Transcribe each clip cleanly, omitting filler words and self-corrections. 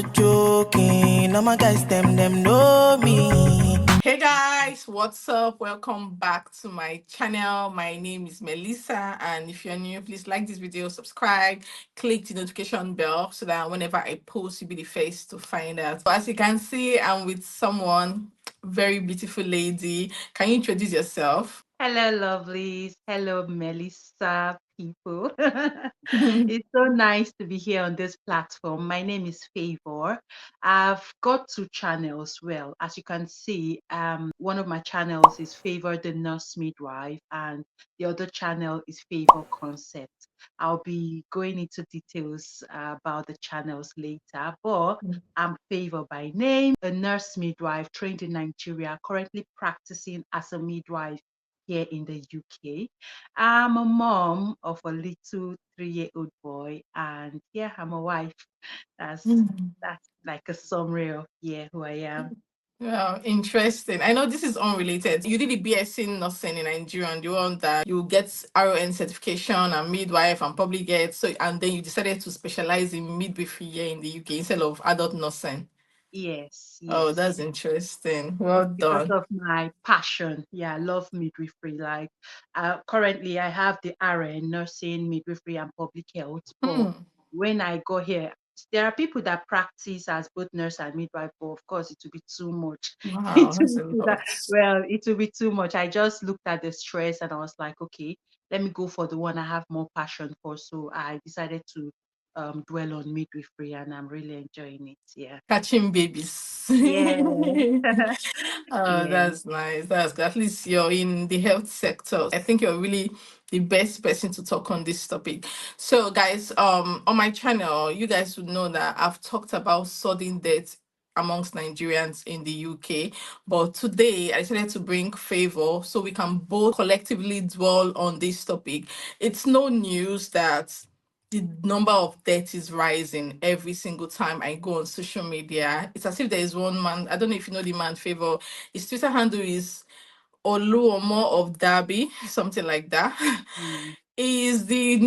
not joking. All my guys, them know me. Hey guys, what's up? Welcome back to my channel. My name is Melissa, and if you're new, please like this video, subscribe, click the notification bell so that whenever I post, you'll be the first to find out. So as you can see, I'm with someone, very beautiful lady. Can you introduce yourself? Hello, lovelies. Hello, Melissa people. It's so nice to be here on this platform. My name is Favour. I've got two channels. Well, as you can see, one of my channels is Favour the Nurse Midwife, and the other channel is Favour Concept. I'll be going into details about the channels later, but I'm Favour by name, a nurse midwife trained in Nigeria, currently practicing as a midwife here in the UK. I'm a mom of a little 3-year-old boy, and yeah, I'm a wife. That's like a summary of who I am. Well, interesting. I know this is unrelated. You did a BSc nursing in Nigeria, and the one that you get RON certification and midwife and probably get so, and then you decided to specialize in midwifery here in the UK instead of adult nursing. Yes, Oh, yes. that's interesting. It's Well because done. of my passion. Yeah, I love midwifery. Like, currently, I have the RN, nursing, midwifery, and public health. But Hmm. when I go here, there are people that practice as both nurse and midwife, but of course, it will be too much. Wow, It that's will a be lot. well, it will be too much. I just looked at the stress and I was like, okay, let me go for the one I have more passion for. So I decided to dwell on midwifery, and I'm really enjoying it. Yeah. Catching babies. Yeah. Oh, Yeah. that's nice. That's good. At least you're in the health sector. I think you're really the best person to talk on this topic. So, guys, on my channel, you guys would know that I've talked about sudden death amongst Nigerians in the UK. But today I decided to bring Favour so we can both collectively dwell on this topic. It's no news that the number of deaths is rising every single time I go on social media. It's as if there is one man. I don't know if you know the man Favor. His Twitter handle is Oluomo of Derby, something like that. Mm. He is the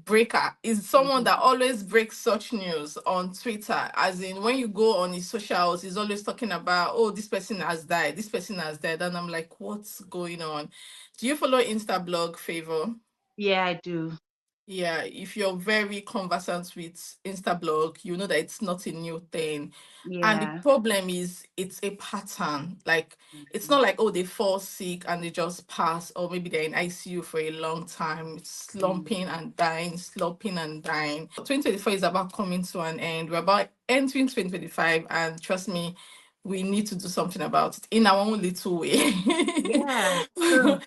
breaker. Is someone that always breaks such news on Twitter. As in, when you go on his socials, he's always talking about, oh, this person has died, this person has died, and I'm like, what's going on? Do you follow Insta blog Favor? Yeah, I do. Yeah, if you're very conversant with Instablog, you know that it's not a new thing. And the Yeah. problem is it's a pattern. Like it's Mhm. not like, oh, they fall sick and they just pass, or maybe they're in ICU for a long time, Mm. slumping and dying, slumping and dying. 2024 is about coming to an end. We're about entering 2025, and trust me, we need to do something about it in our own little way. Yeah, true.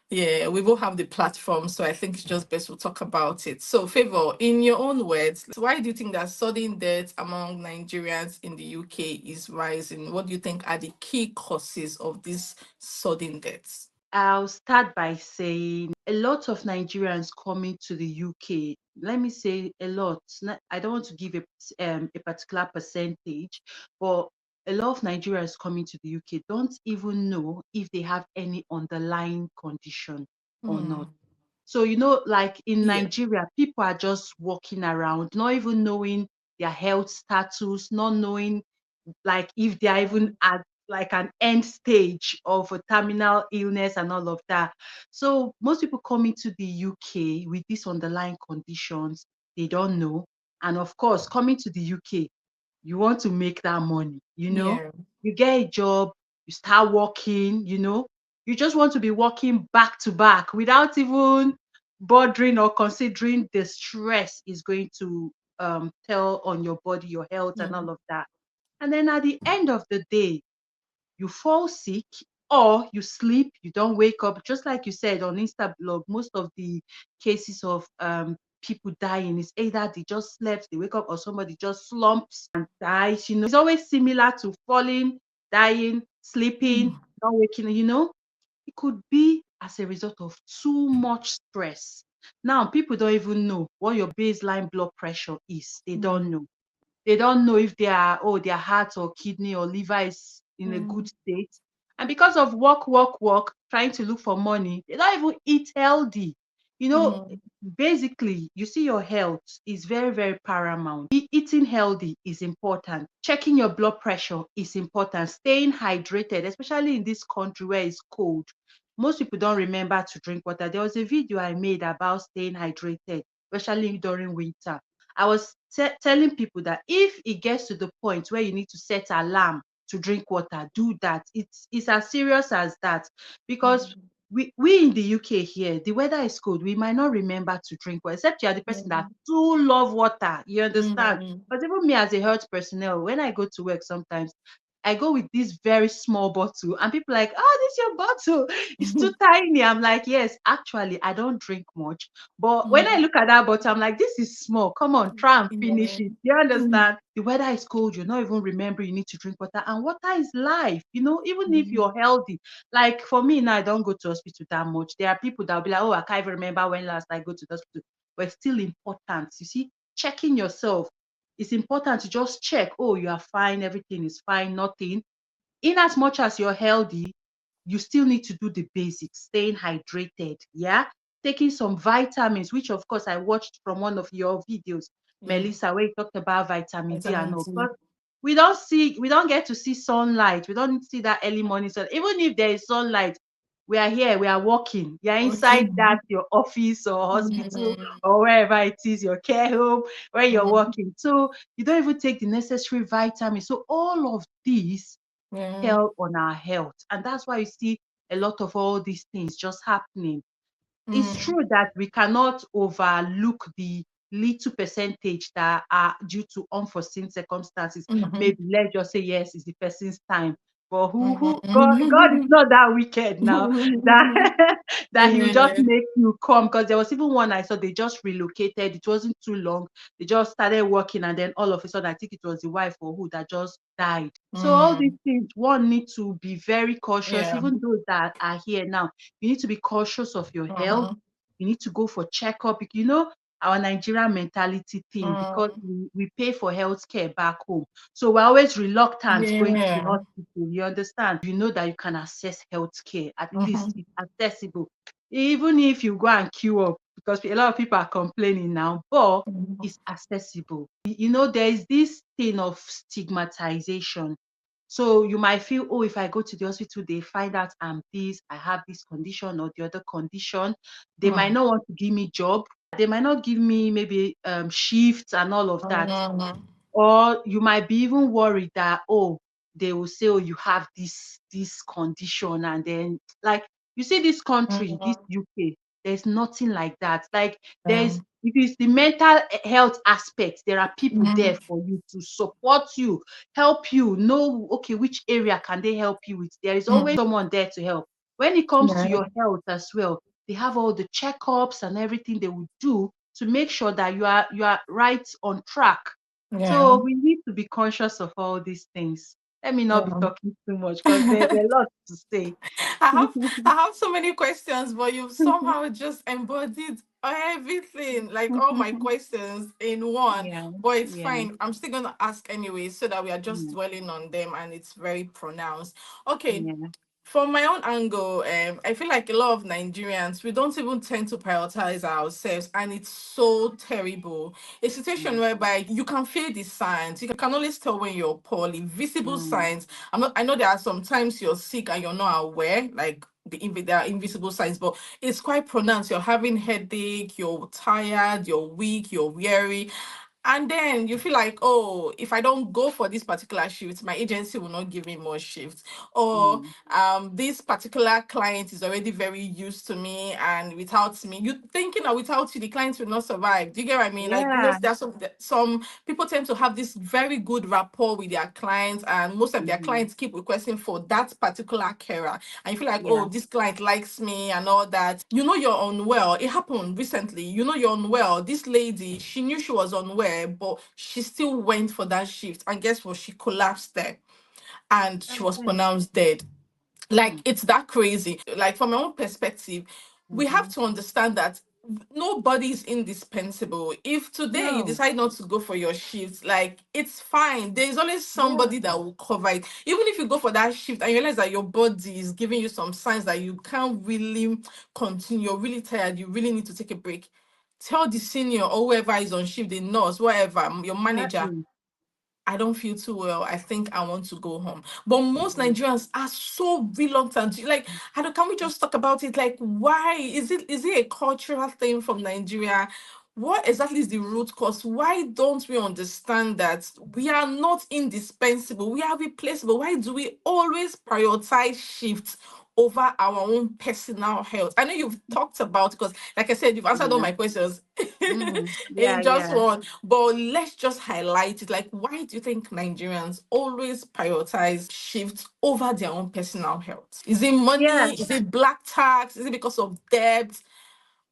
Yeah, we will have the platform, so I think it's just best we'll talk about it. So, Favor, in your own words, why do you think that sudden death among Nigerians in the UK is rising? What do you think are the key causes of these sudden deaths? I'll start by saying a lot of Nigerians coming to the UK. Let me say a lot. I don't want to give a particular percentage, but a lot of Nigerians coming to the UK don't even know if they have any underlying condition or not. Hmm. So, like in Yeah. Nigeria, people are just walking around, not even knowing their health status, not knowing like if they are even at like an end stage of a terminal illness and all of that. So most people coming to the UK with these underlying conditions, they don't know. And of course, coming to the UK, you want to make that money, Yeah. you get a job, you start working, you just want to be working back to back without even bothering or considering the stress is going to tell on your body, your health, and Hmm. all of that. And then at the end of the day, you fall sick or you sleep, you don't wake up. Just like you said on Instablog, most of the cases of people dying is either they just slept, they wake up, or somebody just slumps and dies. It's always similar to falling, dying, sleeping, Hmm. not waking. It could be as a result of too much stress. Now, people don't even know what your baseline blood pressure is. They don't know. They don't know if their heart or kidney or liver is in a Hmm. good state. And because of work, trying to look for money, they don't even eat healthy. You know, Mm, basically, you see, your health is very, very paramount. Eating healthy is important. Checking your blood pressure is important. Staying hydrated, especially in this country where it's cold. Most people don't remember to drink water. There was a video I made about staying hydrated, especially during winter. I was telling people that if it gets to the point where you need to set alarm to drink water, do that. It's as serious as that, because mm, we in the UK here, the weather is cold. We might not remember to drink water, except you are the person that mm, do love water. You understand? mm, But even me as a health personnel, when I go to work, sometimes I go with this very small bottle, and people are like, "Oh, this is your bottle. It's too mm, tiny." I'm like, "Yes, actually, I don't drink much." But when I mm. look at that bottle, I'm like, "This is small. Come on, try and finish Yeah. it." You Mm, understand? The weather is cold. You're not even remember you need to drink water, and water is life. Even if mm, you're healthy. Like for me now, I don't go to hospital that much. There are people that will be like, "Oh, I can't even remember when last I go to the hospital." But it's still important. You see, checking yourself. It's important to just check. Oh, you are fine. Everything is fine. Nothing. In as much as you're healthy, you still need to do the basics, staying hydrated, yeah, taking some vitamins, which of course I watched from one of your videos, yeah. Melissa, where you talked about vitamin D and Vitamin all. D. But we don't get to see sunlight. We don't see that early morning sun. Even if there is sunlight, we are here, we are working. You're Okay. inside that your office or hospital Mm, or wherever it is, your care home, where you're mm, working. So you don't even take the necessary vitamins. So all of these yeah. tell on our health. And that's why you see a lot of all these things just happening. It's Mm, true that we cannot overlook the little percentage that are due to unforeseen circumstances. mhm, Maybe let's just say yes, it's the person's time. But who God is mhm. not that wicked now that that he will just Yeah. make you come. Because there was even one I saw, they just relocated. It wasn't too long. They just started working, and then all of a sudden, I think it was the wife or who that just died. So all these Mm, things, one need to be very cautious. yeah. Even those that are here now, you need to be cautious of your health. Uh-huh. You need to go for checkup. Our Nigerian mentality thing, because Mm, we pay for healthcare back home. So we're always reluctant going to the yeah. hospital. You understand? You know that you can access healthcare. At least Uh-huh. it's accessible. Even if you go and queue up, because a lot of people are complaining now, but Mhm. it's accessible. There is this thing of stigmatization. So you might feel, oh, if I go to the hospital, they find out I have this condition or the other condition. They might Mm, not want to give me job. They might not give me maybe shifts and all of that. mhm, Or you might be even worried that, oh, they will say, oh, you have this condition. And then, like, you see this country, this mhm. UK, there's nothing like that. Like, Um, if it's the mental health aspect, there are people there mhm, for you to support you, help you know, okay, which area can they help you with. There is always mm, someone there to help. When it comes to yeah. your health as well, they have all the checkups and everything they will do to make sure that you are right on track. Yeah. So we need to be conscious of all these things. Let me not be Yeah. talking too much because there's a lot to say. I have so many questions, but you've somehow just embodied everything, like all my questions in one. Yeah, But it's yeah, fine. I'm still gonna ask anyway, so that we are just yeah, dwelling on them and it's very pronounced. Okay. yeah, From my own angle, I feel like a lot of Nigerians, we don't even tend to prioritize ourselves, and it's so terrible. A situation mm, whereby you can feel the signs, you can always tell when you're poorly, visible mm, signs. I know there are sometimes you're sick and you're not aware, like there are invisible signs, but it's quite pronounced. You're having headache, you're tired, you're weak, you're weary, and then you feel like, oh, if I don't go for this particular shift, my agency will not give me more shifts. Or mm. this particular client is already very used to me, and without me, you thinking that without you, the clients will not survive. Do you get what I mean? Like, Yeah. there's some people tend to have this very good rapport with their clients, and most of their Mm-hmm. clients keep requesting for that particular carer. And you feel like, Yeah. oh, this client likes me and all that. You're unwell. It happened recently. You're unwell. This lady, she knew she was unwell, but she still went for that shift. And guess what? She collapsed there and she was Okay. pronounced dead. Like, Mm, it's that crazy. Like, from my own perspective, we have mm-hmm. to understand that nobody is indispensable. If today you No. decide not to go for your shift, like it's fine. There's always Yeah. somebody that will cover it. Even if you go for that shift and you realize that your body is giving you some signs that you can't really continue, you're really tired, you really need to take a break. Tell the senior or whoever is on shift, the nurse, whatever, your manager, Exactly. I don't feel too well. I think I want to go home. But most Mm. Nigerians are so reluctant. Like, I don't, can we just talk about it? Like, why is it a cultural thing from Nigeria? What exactly is the root cause? Why don't we understand that we are not indispensable? We are replaceable. Why do we always prioritize shifts over our own personal health? I know you've talked about, because like I said, you've answered all Yeah. my questions Yeah, in just yeah. one. But let's just highlight it. Like, why do you think Nigerians always prioritize shifts over their own personal health? Is it Yeah. money? Is it black tax? Is it because of debt?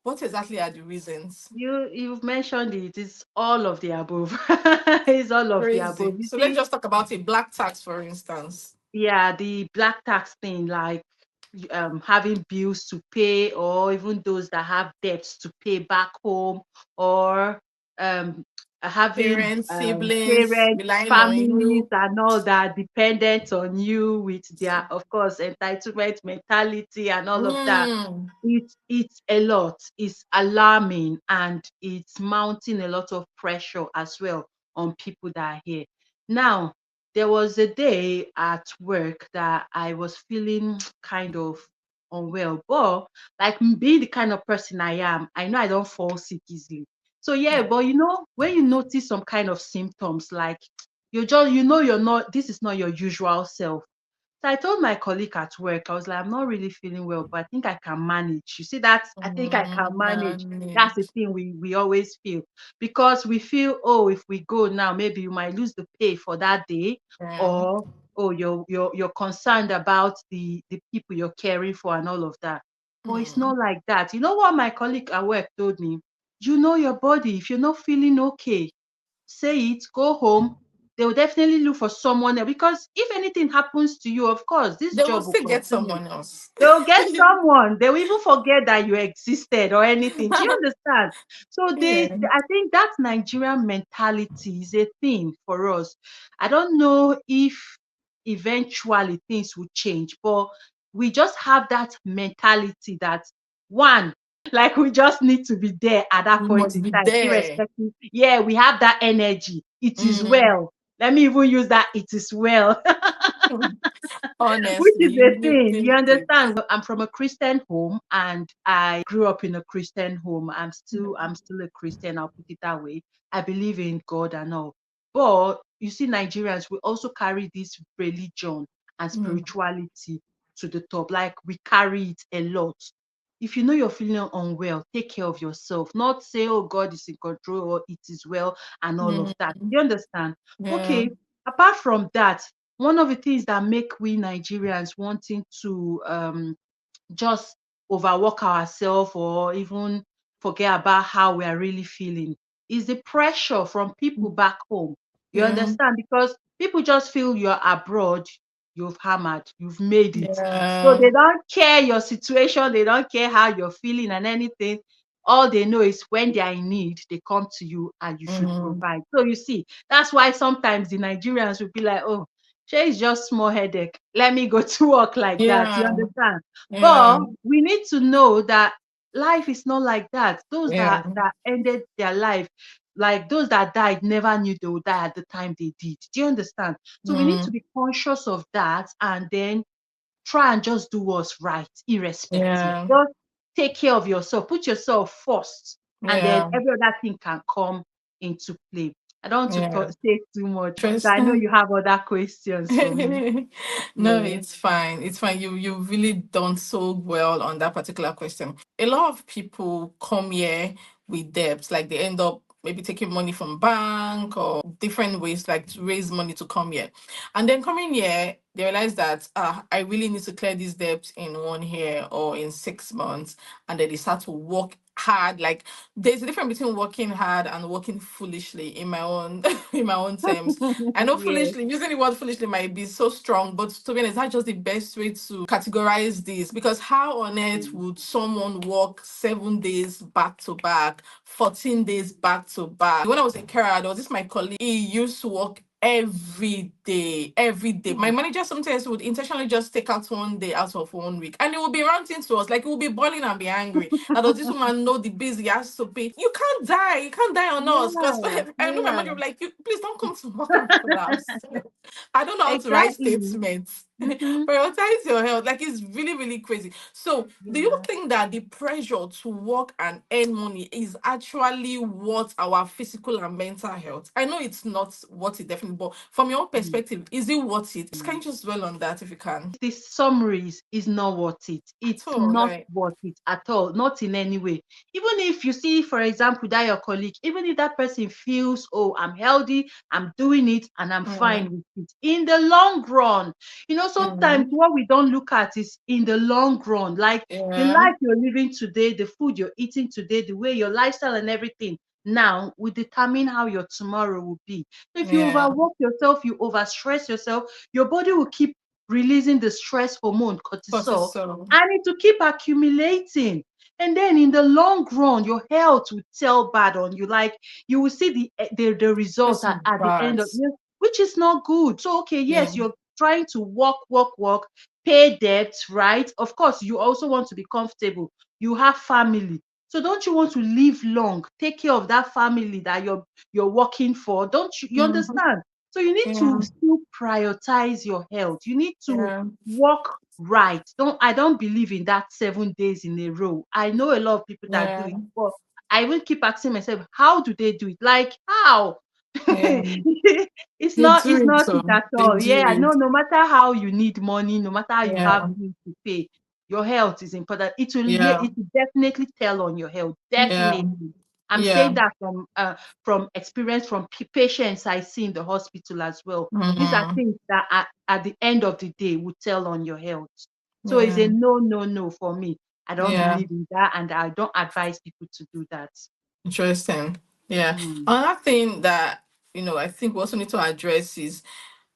What exactly are the reasons? You've mentioned it. It's all of the above. It's all of the above. Crazy. You So let's see, just talk about it. Black tax, for instance. yeah, the black tax thing, like having bills to pay, or even those that have debts to pay back home, or um having Parents, siblings parents, relying on families, you. and all that dependent on you with their, of course, entitlement mentality and all of that. Mm, It's a lot. It's alarming, and it's mounting a lot of pressure as well on people that are here. Now, there was a day at work that I was feeling kind of unwell, but like being the kind of person I am, I know I don't fall sick easily. So yeah, yeah. but when you notice some kind of symptoms, like you're not, this is not your usual self. So I told my colleague at work, I was like, I'm not really feeling well, but I think I can manage. You see, I think I can manage. That's the Manage. thing we always feel, because we feel, oh, if we go now, maybe you might lose the pay for that day, Yeah. or oh, you're concerned about the people you're caring for and all of that. But it's Mm. not like that. You know what my colleague at work told me? You know your body. If you're not feeling okay, say it, go home. They will definitely look for someone else, because if anything happens to you, of course, this They will job will still get continue. someone else. They'll get someone. They will even forget that you existed or anything. Do you understand? So Yeah. I think that Nigerian mentality is a thing for us. I don't know if eventually things will change, but we just have that mentality that, one, like we just need to be there at that You point must in be time, there. irrespective. Yeah, we have that energy. It is Mm. well. Let me even use that. It is well. Which Honestly, is the you thing, you did it. understand? I'm from a Christian home, and I grew up in a Christian home. I'm still a Christian, I'll put it that way. I believe in God and all. But you see, Nigerians, we also carry this religion and Mm. spirituality to the top. Like, we carry it a lot. If you know you're feeling unwell, take care of yourself. Not say, oh, God is in control, or it is well, and all of that. Mm. You understand? Yeah. Okay. Apart from that, one of the things that make we Nigerians wanting to just overwork ourselves, or even forget about how we are really feeling, is the pressure from people back home. You Yeah. understand? Because people just feel you're abroad, you've hammered, you've made it. So Yeah. they don't care your situation, they don't care how you're feeling and anything. All they know is when they are in need, they come to you and you should Mm. provide. So you see, that's why sometimes the Nigerians will be like, oh, shey is just small headache. Let me go to work like that. You Yeah. understand? Yeah. But we need to know that life is not like that. Those Yeah. that ended their life, like those that died, never knew they would die at the time they did. Do you understand? So we need to Mm. be conscious of that, and then try and just do what's right, irrespective. Yeah. Just take care of yourself, put yourself first, and then Yeah. every other thing can come into play. I don't want to Yeah. say too much, so I know Interesting. you have other questions for me. No, Yeah. it's fine. It's fine. You've really done so well on that particular question. A lot of people come here with debts, like they end up maybe taking money from bank or different ways, like to raise money to come here. And then coming here, they realize that I really need to clear this debt in 1 year or in 6 months. And then they start to work hard. Like there's a difference between working hard and working foolishly in my own in my own terms. I know Yes. foolishly, using the word foolishly might be so strong, but to be honest, that's just the best way to categorize this. Because how on earth Mm. would someone work 7 days back to back, 14 days back to back? When I was in career, there was this my colleague, he used to work every day, every day. My Mm. manager sometimes would intentionally just take out 1 day out of 1 week, and it would be ranting to us, like it would be boiling and be angry. Now does this woman know the bills he has to pay? You can't die on us. Because Yeah, I know my yeah. manager would be like, you please don't come to work and collapse. I don't know how to write Exactly. statements. Mm-hmm. Prioritize your health. Like it's really, really crazy. So do you Yeah. think that the pressure to work and earn money is actually what our physical and mental health? I know it's not what it definitely, but from your own perspective, is it worth it? Can Mm. you just dwell on that if you can? The summaries is not worth it. At It's all, not like worth it at all, not in any way. Even if you see, for example, that your colleague, even if that person feels, oh, I'm healthy, I'm doing it, and I'm mm, fine with it. In the long run, sometimes mm, what we don't look at is in the long run, like the yeah, life you're living today, the food you're eating today, the way your lifestyle and everything now will determine how your tomorrow will be. So if you yeah, overwork yourself, you overstress yourself, your body will keep releasing the stress hormone cortisol, cortisol. and it will keep accumulating. And then in the long run, your health will tell bad on you. Like you will see the result This is at the end bad. of it, which is not good. So okay, Yeah, yes, you're trying to work, pay debts, right? Of course, you also want to be comfortable. You have family. So don't you want to live long? Take care of that family that you're working for. Don't you mhm, understand? So you need to yeah, still prioritize your health. You need to yeah, work right. I don't believe in that 7 days in a row. I know a lot of people that do yeah, it, but I will keep asking myself, how do they do it? Like how? yeah. it's They not do it's it, not it so at they all. do Yeah, it. no matter how you need money, no matter how you Yeah, have bills to pay, your health is important. Yeah, yeah, it will definitely tell on your health. yeah, Definitely. I'm saying yeah. that from experience, from patients I see in the hospital as well. These are Mm, things that at the end of the day will tell on your health. So it's a yeah, no, no, no for me. I don't yeah. believe in that, and I don't advise people to do that. Interesting. Yeah. Mm. Another thing that I think we also need to address is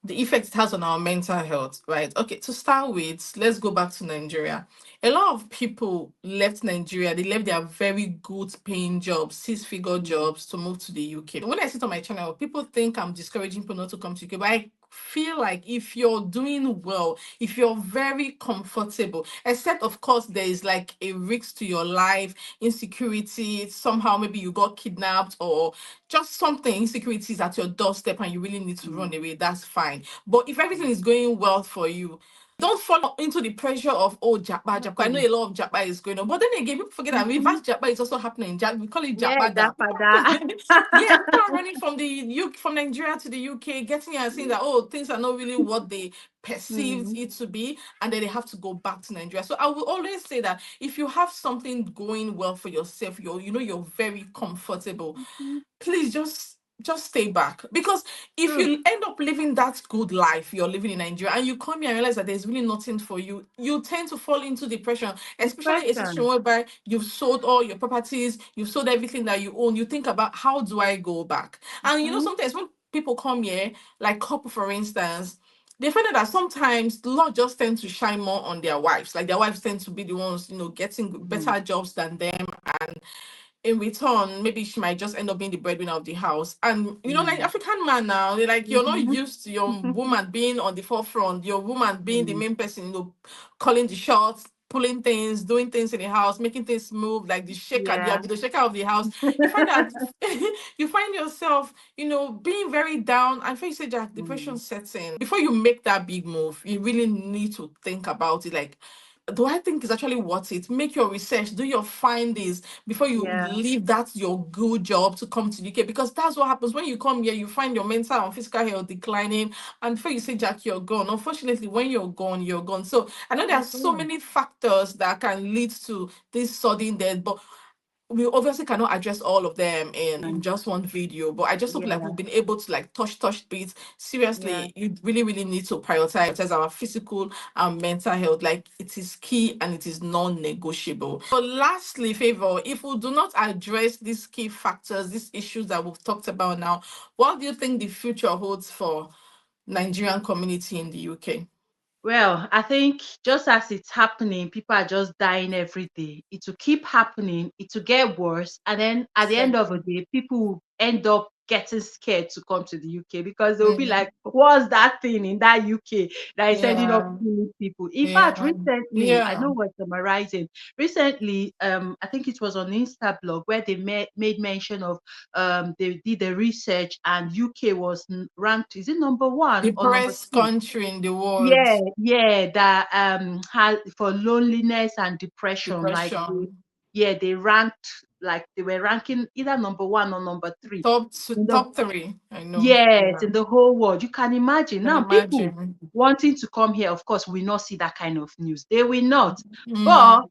the effect it has on our mental health, right? Okay, to start with, let's go back to Nigeria. A lot of people left Nigeria, they left their very good paying jobs, six-figure Mm. jobs to move to the UK. When I sit on my channel, people think I'm discouraging people not to come to UK, but I feel like if you're doing well, if you're very comfortable, except of course there is like a risk to your life, insecurity, somehow maybe you got kidnapped or just something, insecurities at your doorstep and you really need to run Mm. away, that's fine. But if everything is going well for you, don't fall into the pressure of, oh, Japa, Japa. I know Mm. a lot of Japa is going on. But then again, people forget that Mhm. reverse Japa is also happening. We call it Yeah, Japada. Japada. Yeah, people are running from the from Nigeria to the UK, getting here and saying that, oh, things are not really what they perceived Mm. it to be, and then they have to go back to Nigeria. So I will always say that if you have something going well for yourself, you're very comfortable, Mhm. please just stay back, because if True. you end up living that good life you're living in Nigeria and you come here and realize that there's really nothing for you, you tend to fall into depression, especially a situation Depression. whereby you've sold all your properties, you've sold everything that you own. You think about, how do I go back? And Mhm. sometimes when people come here, like couple for instance, they find out that sometimes the Lord just tend to shine more on their wives. Like their wives tend to be the ones, getting Mm. better jobs than them, and in return, maybe she might just end up being the breadwinner of the house. And like Mm. African man now, they're like, you're not Mhm. used to your woman being on the forefront, your woman being the Mm. main person, calling the shots, pulling things, doing things in the house, making things move, like the shaker, Yeah. the shaker of the house. You find that you find yourself, being very down. And before you say Jack, depression Mm. sets in. Before you make that big move, you really need to think about it. Like, do I think it's actually worth it? Make your research, do your findings before you Yeah. leave that your good job to come to the UK, because that's what happens when you come here. You find your mental and physical health declining, and before you say Jack, you're gone. Unfortunately, when you're gone, you're gone. So I know there are You're so gone. many factors that can lead to this sudden death, but we obviously cannot address all of them in just one video, but I just hope like Yeah, we've been able to like touch bits. yeah. Seriously, you really need to prioritize our physical and mental health. Like it is key and it is non-negotiable. But lastly, Favour, if we do not address these key factors, these issues that we've talked about now, what do you think the future holds for Nigerian community in the UK? Well, I think just as it's happening, people are just dying every day. It will keep happening, it will get worse. And then at the end of the Exactly. day, people will end up getting scared to come to the UK because they'll be Mm, like, what's that thing in that UK that is ending up yeah, killing people? In fact, yeah, recently, I yeah. know what's summarizing. Recently, I think it was on Insta blog where they made mention of they did the research and UK was ranked, is it number one or number Depressed two? country in the world. Yeah, yeah, that had for loneliness and depression, like Depression. they ranked, like they were ranking either number one or number three in the Top three. I know. yes, Yeah. in the whole world. You can imagine Can now people imagine. wanting to come here, of course, will not see that kind of news. They will not. But Mm,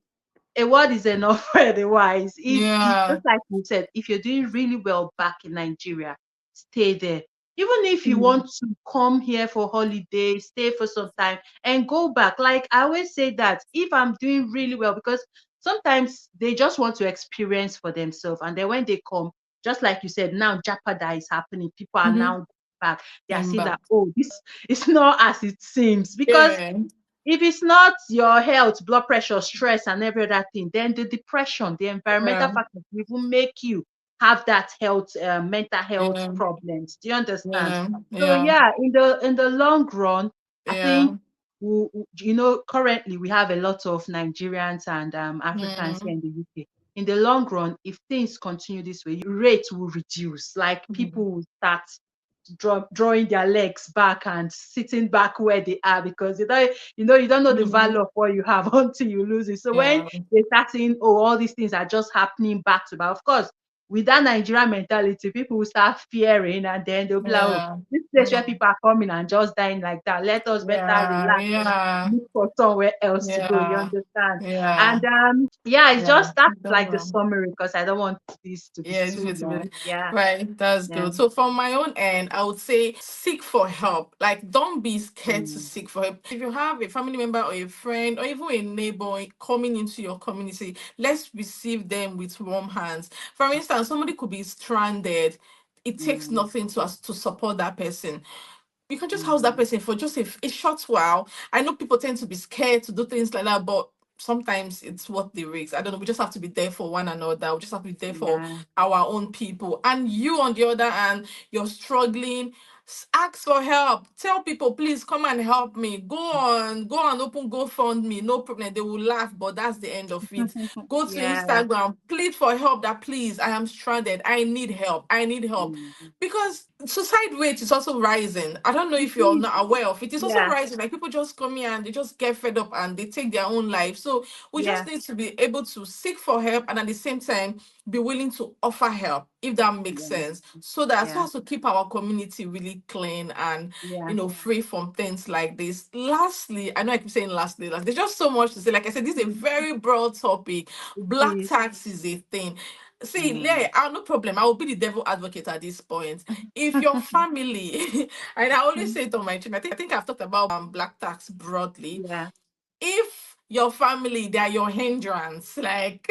a word is enough for the wise. If you yeah. just like you said, if you're doing really well back in Nigeria, stay there. Even if you Mm, want to come here for holiday, stay for some time and go back. Like I always say that if I'm doing really well, because sometimes they just want to experience for themselves. And then when they come, just like you said, now jeopardy is happening. People are mm-hmm. now back. They are Came seeing back. that, oh, this is not as it seems. Because Yeah. if it's not your health, blood pressure, stress, and every other thing, then the depression, the environmental Yeah. factors will even make you have that health, mental health Yeah. problems. Do you understand? Yeah. So Yeah. yeah, in the long run, I think Yeah. currently we have a lot of Nigerians and Africans here Mm, in the UK. In the long run, if things continue this way, rates will reduce. Like mm, people will start drawing their legs back and sitting back where they are because you don't know the mm, value of what you have until you lose it. So when yeah. they start saying, oh, all these things are just happening back to back, of course, with that Nigerian mentality, people will start fearing and then they'll be like, oh, Yeah. this place where Mm, people are coming and just dying like that. Let us better yeah. relax and Yeah. look for somewhere else to go. You Yeah. understand? Yeah. And yeah, it's Yeah. just that's Don't like the know. summary because I don't want this to be Yeah, too long. Yeah, right. That's yeah. good. So from my own end, I would say seek for help. Like, don't be scared to Mm, seek for help. If you have a family member or a friend or even a neighbor coming into your community, let's receive them with warm hands. For instance, somebody could be stranded. It takes mm, nothing to us to support that person. You can just house that mm. person for just a short while. I know people tend to be scared to do things like that, but sometimes it's worth the risk. I don't know. We just have to be there for one another. We just have to be there for Yeah. our own people. And you, on the other hand, you're struggling. Ask for help. Tell people, please come and help me. Go on, open GoFundMe. No problem. They will laugh, but that's the end of it. Go to Yeah. Instagram, plead for help. That please, I am stranded. I need help. I need help Mm. because suicide rate is also rising. I don't know It if you're is. not aware of it. It's also Yeah. rising. Like people just come here and they just get fed up and they take their own life. So we just Yeah. need to be able to seek for help and at the same time be willing to offer help, if that makes Yeah. sense. So Yeah. as to keep our community really clean and Yeah. free from things like this. Lastly, I know I keep saying lastly, there's just so much to say. Like I said, this is a very broad topic. It Black is. tax is a thing. See, Mm. yeah, no problem. I will be the devil advocate at this point. If your family, and I always say it on my channel, I think I've talked about black tax broadly. Yeah. If your family, they are your hindrance, like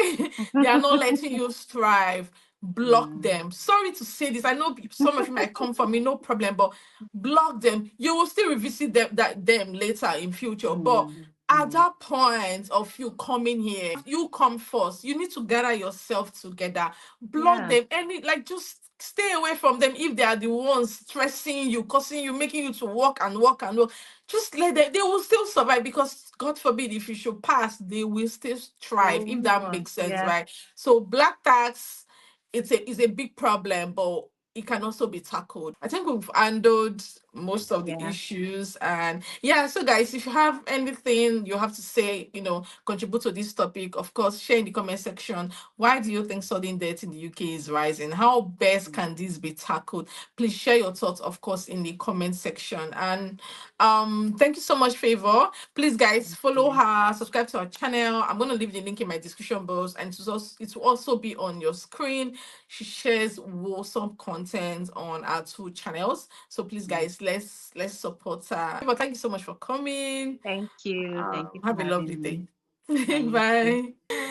they are not letting you strive, block Mm. them. Sorry to say this, I know some of you might come for me, no problem, but block them. You will still revisit them later in future, but Mm. at Mm. that point of you coming here, you come first. You need to gather yourself together, block Yeah. them, any like just stay away from them if they are the ones stressing you, causing you, making you to work and work and work. Just let them, they will still survive because God forbid if you should pass, they will still They thrive, will if move that on. makes sense, Yeah. right? So black tax, it's a big problem, but it can also be tackled. I think we've handled most of the Yeah. issues. And yeah, so guys, if you have anything you have to say, contribute to this topic, of course, share in the comment section. Why do you think sudden death in the UK is rising? How best can this be tackled? Please share your thoughts, of course, in the comment section. And thank you so much, Favour. Please guys, follow Yeah. her, subscribe to our channel. I'm going to leave the link in my description box, and it will also be on your screen. She shares wholesome content on our two channels, so please guys, let's support her. But thank you so much for coming. Thank you. Thank you for Have a lovely having day. me. Yeah, you too. Bye.